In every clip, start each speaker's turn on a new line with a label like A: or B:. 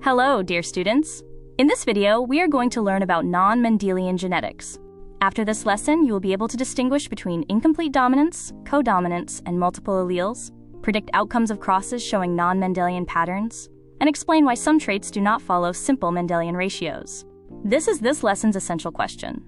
A: Hello, dear students. In this video, we are going to learn about non-Mendelian genetics. After this lesson, you will be able to distinguish between incomplete dominance, codominance, and multiple alleles, predict outcomes of crosses showing non-Mendelian patterns, and explain why some traits do not follow simple Mendelian ratios. This is this lesson's essential question.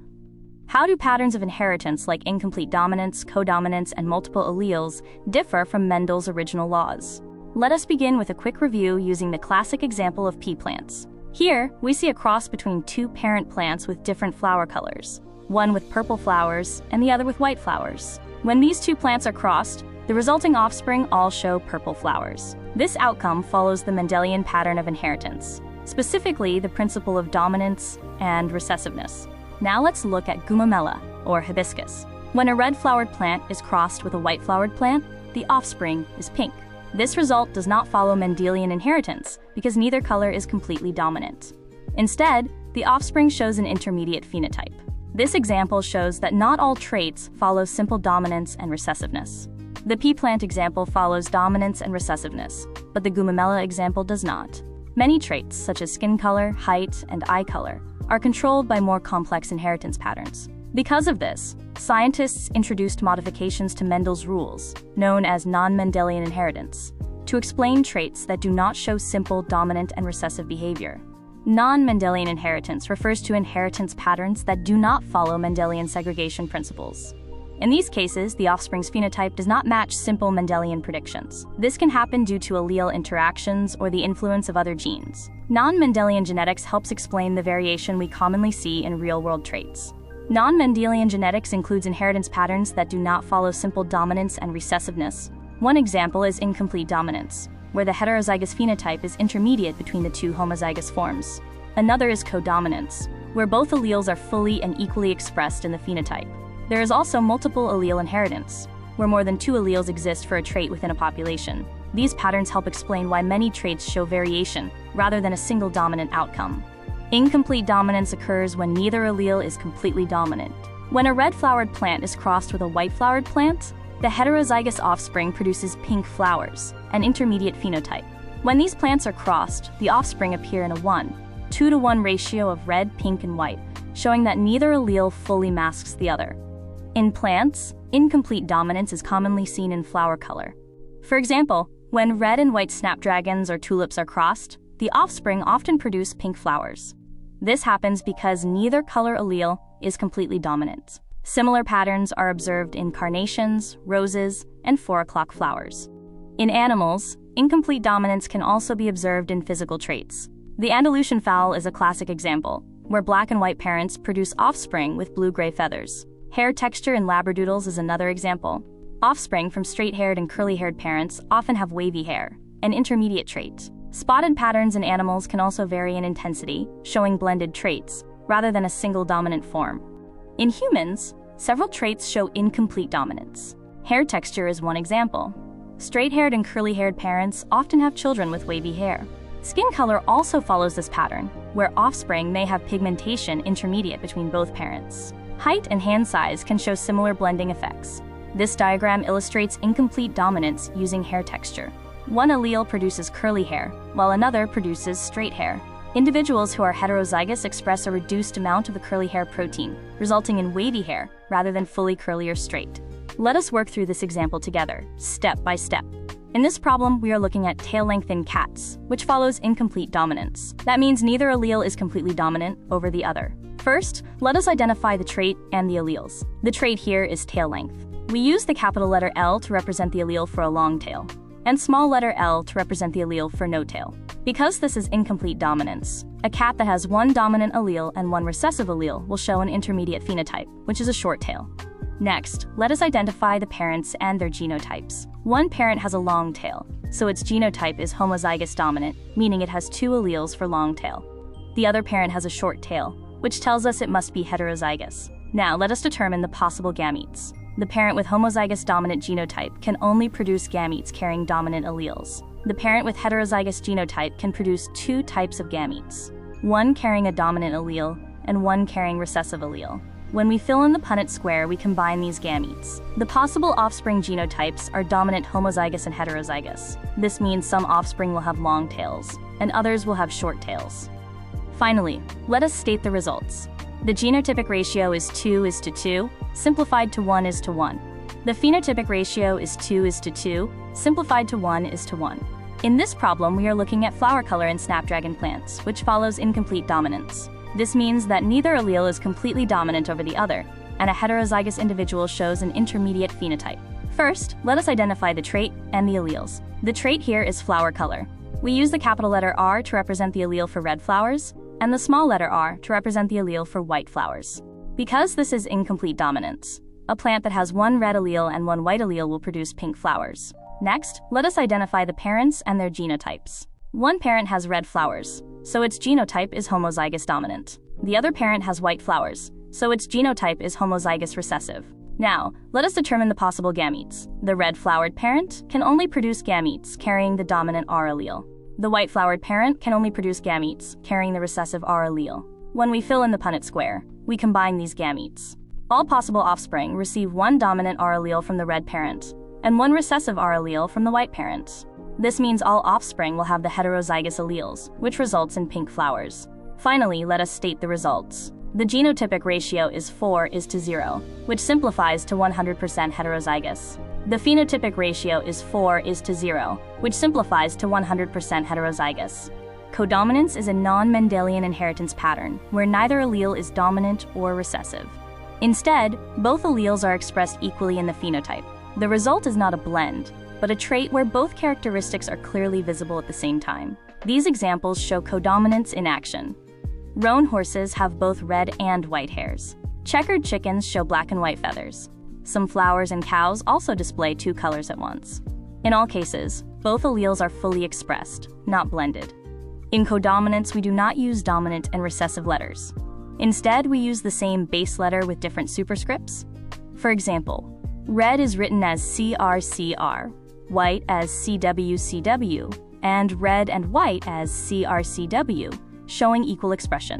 A: How do patterns of inheritance like incomplete dominance, codominance, and multiple alleles differ from Mendel's original laws? Let us begin with a quick review using the classic example of pea plants. Here, we see a cross between two parent plants with different flower colors, one with purple flowers and the other with white flowers. When these two plants are crossed, the resulting offspring all show purple flowers. This outcome follows the Mendelian pattern of inheritance, specifically the principle of dominance and recessiveness. Now let's look at gumamela, or hibiscus. When a red-flowered plant is crossed with a white-flowered plant, the offspring is pink. This result does not follow Mendelian inheritance because neither color is completely dominant. Instead, the offspring shows an intermediate phenotype. This example shows that not all traits follow simple dominance and recessiveness. The pea plant example follows dominance and recessiveness, but the gumamela example does not. Many traits, such as skin color, height, and eye color, are controlled by more complex inheritance patterns. Because of this, scientists introduced modifications to Mendel's rules, known as non-Mendelian inheritance, to explain traits that do not show simple dominant and recessive behavior. Non-Mendelian inheritance refers to inheritance patterns that do not follow Mendelian segregation principles. In these cases, the offspring's phenotype does not match simple Mendelian predictions. This can happen due to allele interactions or the influence of other genes. Non-Mendelian genetics helps explain the variation we commonly see in real-world traits. Non-Mendelian genetics includes inheritance patterns that do not follow simple dominance and recessiveness. One example is incomplete dominance, where the heterozygous phenotype is intermediate between the two homozygous forms. Another is codominance, where both alleles are fully and equally expressed in the phenotype. There is also multiple allele inheritance, where more than two alleles exist for a trait within a population. These patterns help explain why many traits show variation, rather than a single dominant outcome. Incomplete dominance occurs when neither allele is completely dominant. When a red-flowered plant is crossed with a white-flowered plant, the heterozygous offspring produces pink flowers, an intermediate phenotype. When these plants are crossed, the offspring appear in a 2-to-1 ratio of red, pink, and white, showing that neither allele fully masks the other. In plants, incomplete dominance is commonly seen in flower color. For example, when red and white snapdragons or tulips are crossed, the offspring often produce pink flowers. This happens because neither color allele is completely dominant. Similar patterns are observed in carnations, roses, and 4-o'clock flowers. In animals, incomplete dominance can also be observed in physical traits. The Andalusian fowl is a classic example, where black and white parents produce offspring with blue-gray feathers. Hair texture in labradoodles is another example. Offspring from straight-haired and curly-haired parents often have wavy hair, an intermediate trait. Spotted patterns in animals can also vary in intensity, showing blended traits, rather than a single dominant form. In humans, several traits show incomplete dominance. Hair texture is one example. Straight-haired and curly-haired parents often have children with wavy hair. Skin color also follows this pattern, where offspring may have pigmentation intermediate between both parents. Height and hand size can show similar blending effects. This diagram illustrates incomplete dominance using hair texture. One allele produces curly hair, while another produces straight hair. Individuals who are heterozygous express a reduced amount of the curly hair protein, resulting in wavy hair rather than fully curly or straight. Let us work through this example together, step by step. In this problem, we are looking at tail length in cats, which follows incomplete dominance. That means neither allele is completely dominant over the other. First, let us identify the trait and the alleles. The trait here is tail length. We use the capital letter L to represent the allele for a long tail, and small letter L to represent the allele for no tail. Because this is incomplete dominance, a cat that has one dominant allele and one recessive allele will show an intermediate phenotype, which is a short tail. Next, let us identify the parents and their genotypes. One parent has a long tail, so its genotype is homozygous dominant, meaning it has two alleles for long tail. The other parent has a short tail, which tells us it must be heterozygous. Now, let us determine the possible gametes. The parent with homozygous dominant genotype can only produce gametes carrying dominant alleles. The parent with heterozygous genotype can produce two types of gametes, one carrying a dominant allele and one carrying recessive allele. When we fill in the Punnett square, we combine these gametes. The possible offspring genotypes are dominant homozygous and heterozygous. This means some offspring will have long tails, and others will have short tails. Finally, let us state the results. The genotypic ratio is 2:2, simplified to 1:1. The phenotypic ratio is 2:2, simplified to 1:1. In this problem, we are looking at flower color in snapdragon plants, which follows incomplete dominance. This means that neither allele is completely dominant over the other, and a heterozygous individual shows an intermediate phenotype. First, let us identify the trait and the alleles. The trait here is flower color. We use the capital letter R to represent the allele for red flowers, and the small letter r to represent the allele for white flowers. Because this is incomplete dominance, a plant that has one red allele and one white allele will produce pink flowers. Next, let us identify the parents and their genotypes. One parent has red flowers, so its genotype is homozygous dominant. The other parent has white flowers, so its genotype is homozygous recessive. Now, let us determine the possible gametes. The red-flowered parent can only produce gametes carrying the dominant R allele. The white-flowered parent can only produce gametes carrying the recessive R allele. When we fill in the Punnett square, we combine these gametes. All possible offspring receive one dominant R allele from the red parent and one recessive R allele from the white parent. This means all offspring will have the heterozygous alleles, which results in pink flowers. Finally, let us state the results. The genotypic ratio is 4:0, which simplifies to 100% heterozygous. The phenotypic ratio is 4:0, which simplifies to 100% heterozygous. Codominance is a non-Mendelian inheritance pattern where neither allele is dominant or recessive. Instead, both alleles are expressed equally in the phenotype. The result is not a blend, but a trait where both characteristics are clearly visible at the same time. These examples show codominance in action. Roan horses have both red and white hairs. Checkered chickens show black and white feathers. Some flowers and cows also display two colors at once. In all cases, both alleles are fully expressed, not blended. In codominance, we do not use dominant and recessive letters. Instead, we use the same base letter with different superscripts. For example, red is written as CRCR, white as CWCW, and red and white as CRCW, showing equal expression.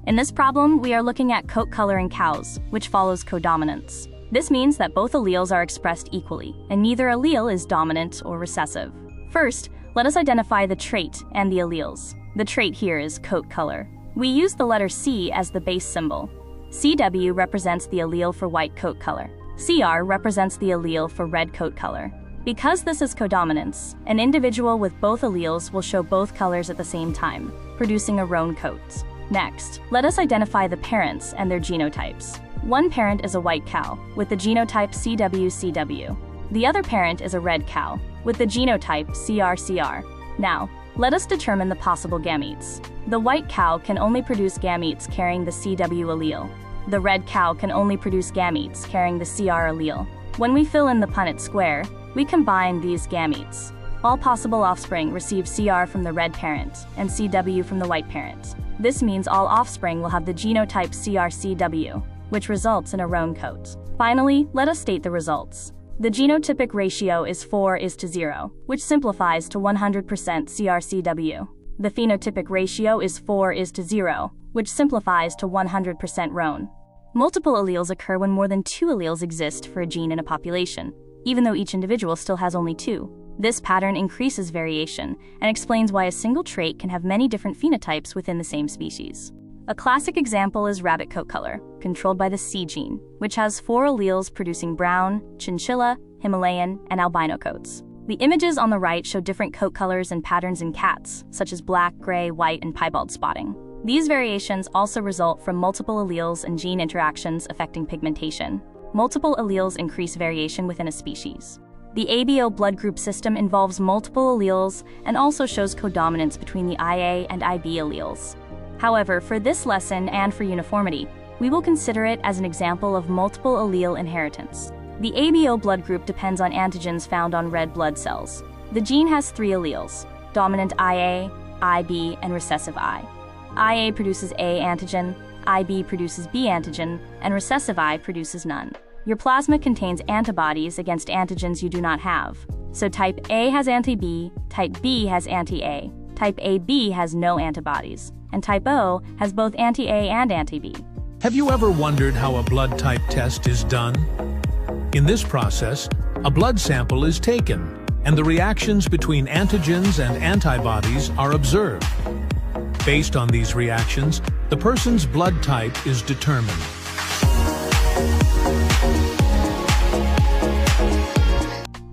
A: In this problem, we are looking at coat color in cows, which follows codominance. This means that both alleles are expressed equally, and neither allele is dominant or recessive. First, let us identify the trait and the alleles. The trait here is coat color. We use the letter C as the base symbol. CW represents the allele for white coat color. CR represents the allele for red coat color. Because this is codominance, an individual with both alleles will show both colors at the same time, producing a roan coat. Next, let us identify the parents and their genotypes. One parent is a white cow, with the genotype CWCW. The other parent is a red cow, with the genotype CRCR. Now, let us determine the possible gametes. The white cow can only produce gametes carrying the CW allele. The red cow can only produce gametes carrying the CR allele. When we fill in the Punnett square, we combine these gametes. All possible offspring receive CR from the red parent and CW from the white parent. This means all offspring will have the genotype CRCW, which results in a roan coat. Finally, let us state the results. The genotypic ratio is 4:0, which simplifies to 100% CRCW. The phenotypic ratio is 4:0, which simplifies to 100% roan. Multiple alleles occur when more than two alleles exist for a gene in a population, even though each individual still has only two. This pattern increases variation and explains why a single trait can have many different phenotypes within the same species. A classic example is rabbit coat color, controlled by the C gene, which has 4 alleles producing brown, chinchilla, Himalayan, and albino coats. The images on the right show different coat colors and patterns in cats, such as black, gray, white, and piebald spotting. These variations also result from multiple alleles and gene interactions affecting pigmentation. Multiple alleles increase variation within a species. The ABO blood group system involves multiple alleles and also shows codominance between the IA and IB alleles. However, for this lesson and for uniformity, we will consider it as an example of multiple allele inheritance. The ABO blood group depends on antigens found on red blood cells. The gene has 3 alleles: dominant IA, IB, and recessive I. IA produces A antigen, IB produces B antigen, and recessive I produces none. Your plasma contains antibodies against antigens you do not have. So type A has anti-B, type B has anti-A, type AB has no antibodies, and type O has both anti-A and anti-B.
B: Have you ever wondered how a blood type test is done? In this process, a blood sample is taken, and the reactions between antigens and antibodies are observed. Based on these reactions, the person's blood type is determined.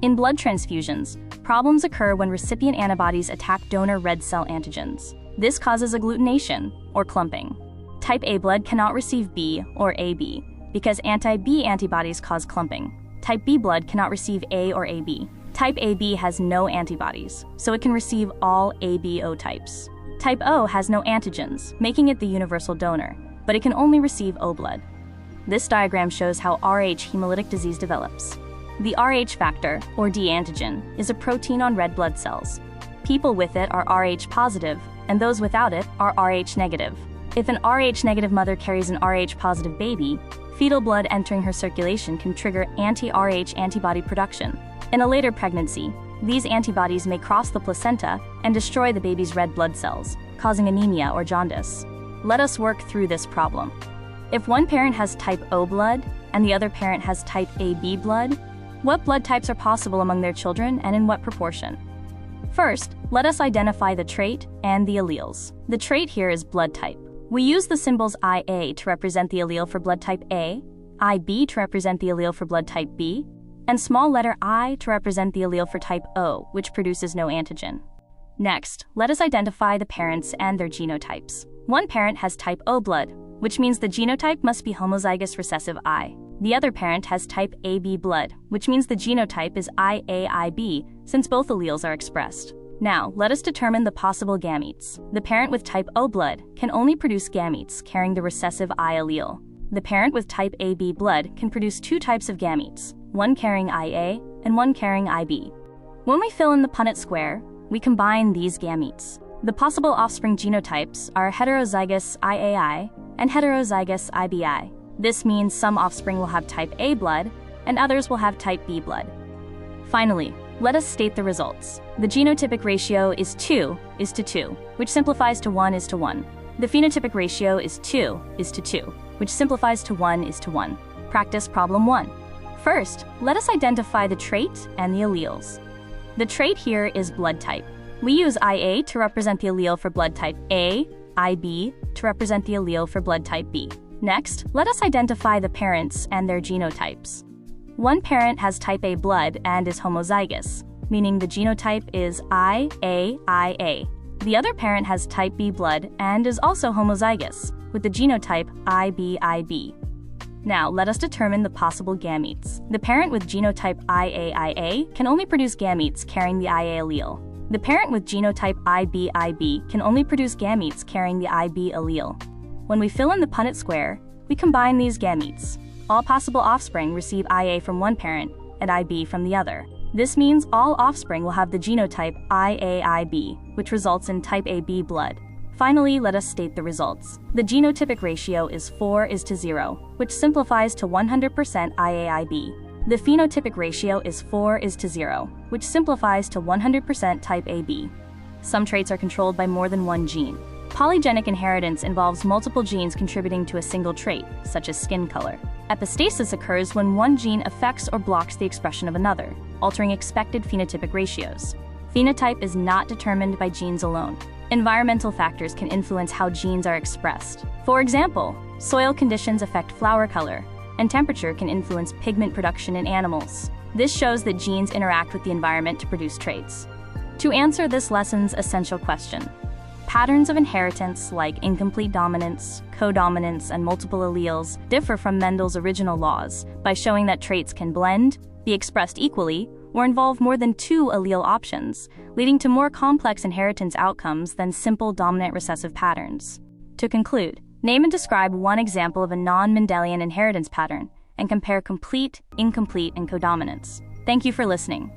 A: In blood transfusions, problems occur when recipient antibodies attack donor red cell antigens. This causes agglutination, or clumping. Type A blood cannot receive B or AB because anti-B antibodies cause clumping. Type B blood cannot receive A or AB. Type AB has no antibodies, so it can receive all ABO types. Type O has no antigens, making it the universal donor, but it can only receive O blood. This diagram shows how Rh hemolytic disease develops. The Rh factor, or D antigen, is a protein on red blood cells. People with it are Rh positive, and those without it are Rh negative. If an Rh negative mother carries an Rh positive baby, fetal blood entering her circulation can trigger anti-Rh antibody production. In a later pregnancy, these antibodies may cross the placenta and destroy the baby's red blood cells, causing anemia or jaundice. Let us work through this problem. If one parent has type O blood and the other parent has type AB blood, what blood types are possible among their children and in what proportion? First, let us identify the trait and the alleles. The trait here is blood type. We use the symbols IA to represent the allele for blood type A, IB to represent the allele for blood type B, and small letter I to represent the allele for type O, which produces no antigen. Next, let us identify the parents and their genotypes. One parent has type O blood, which means the genotype must be homozygous recessive I. The other parent has type AB blood, which means the genotype is IAIB, since both alleles are expressed. Now, let us determine the possible gametes. The parent with type O blood can only produce gametes carrying the recessive I allele. The parent with type AB blood can produce two types of gametes, one carrying IA and one carrying IB. When we fill in the Punnett square, we combine these gametes. The possible offspring genotypes are heterozygous IAI and heterozygous IBI. This means some offspring will have type A blood and others will have type B blood. Finally, let us state the results. The genotypic ratio is 2:2, which simplifies to 1:1. The phenotypic ratio is 2:2, which simplifies to 1:1. Practice problem 1. First, let us identify the trait and the alleles. The trait here is blood type. We use IA to represent the allele for blood type A, IB to represent the allele for blood type B. Next, let us identify the parents and their genotypes. One parent has type A blood and is homozygous, meaning the genotype is IAIA. The other parent has type B blood and is also homozygous, with the genotype IBIB. Now, let us determine the possible gametes. The parent with genotype IAIA can only produce gametes carrying the IA allele. The parent with genotype IBIB can only produce gametes carrying the IB allele. When we fill in the Punnett square, we combine these gametes. All possible offspring receive IA from one parent and IB from the other. This means all offspring will have the genotype IAIB, which results in type AB blood. Finally, let us state the results. The genotypic ratio is 4:0, which simplifies to 100% IAIB. The phenotypic ratio is 4:0, which simplifies to 100% type AB. Some traits are controlled by more than one gene. Polygenic inheritance involves multiple genes contributing to a single trait, such as skin color. Epistasis occurs when one gene affects or blocks the expression of another, altering expected phenotypic ratios. Phenotype is not determined by genes alone. Environmental factors can influence how genes are expressed. For example, soil conditions affect flower color, and temperature can influence pigment production in animals. This shows that genes interact with the environment to produce traits. To answer this lesson's essential question, patterns of inheritance like incomplete dominance, codominance, and multiple alleles differ from Mendel's original laws by showing that traits can blend, be expressed equally, or involve more than two allele options, leading to more complex inheritance outcomes than simple dominant recessive patterns. To conclude, name and describe one example of a non-Mendelian inheritance pattern and compare complete, incomplete, and codominance. Thank you for listening.